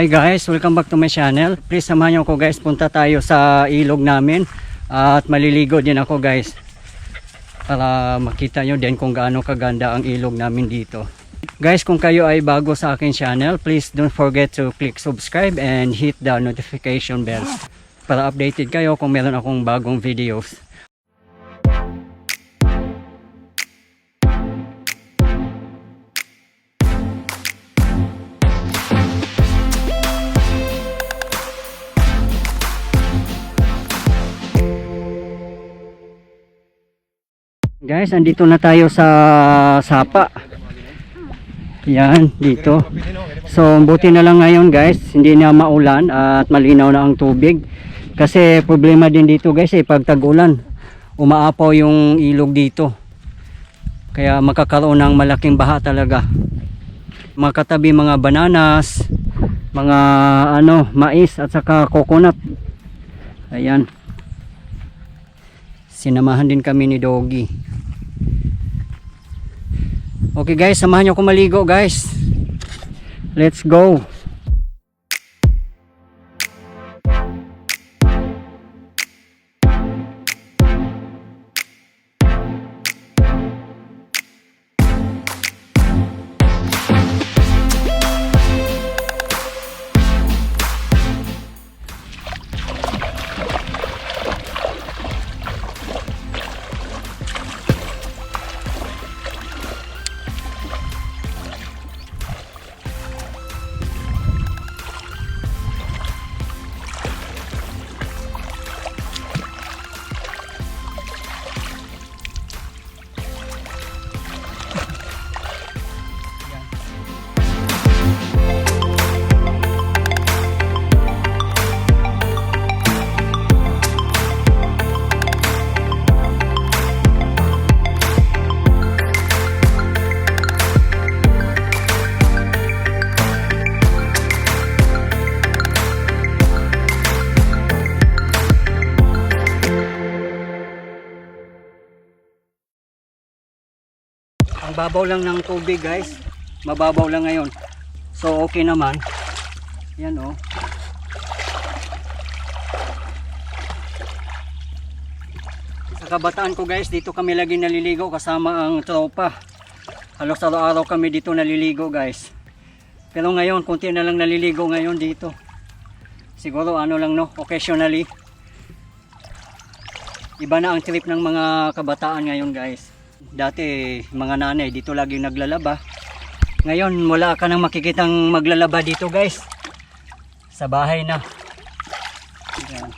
Hi guys, welcome back to my channel. Please samahan niyo ako guys, punta tayo sa ilog namin at maliligo din ako guys para makita nyo din kung gaano kaganda ang ilog namin dito. Guys, kung kayo ay bago sa akin channel, please don't forget to click subscribe and hit the notification bell para updated kayo kung meron akong bagong videos. Guys, andito na tayo sa sapa. Yan, dito. So, buti na lang ngayon guys, hindi na maulan at malinaw na ang tubig. Kasi problema din dito guys, pag tag-ulan, umaapaw yung ilog dito. Kaya makakaroon ng malaking baha talaga. Makatabi mga bananas, mga mais at saka coconut. Ayan. Sinamahan din kami ni Doggy. Okay guys, samahan nyo ako maligo guys. Let's go. Ang babaw lang ng tubig guys, mababaw lang ngayon, so okay naman. Yan oh. Sa kabataan ko guys, dito kami lagi naliligo kasama ang tropa. Halos araw-araw kami dito naliligo guys. Pero ngayon, konti na lang naliligo ngayon dito. Siguro lang no, occasionally. Iba na ang trip ng mga kabataan ngayon guys. Dati mga nanay dito lagi naglalaba. Ngayon wala ka nang makikitang maglalaba dito guys. Sa bahay na. Ayan.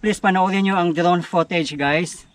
Please panoorin nyo ang drone footage guys.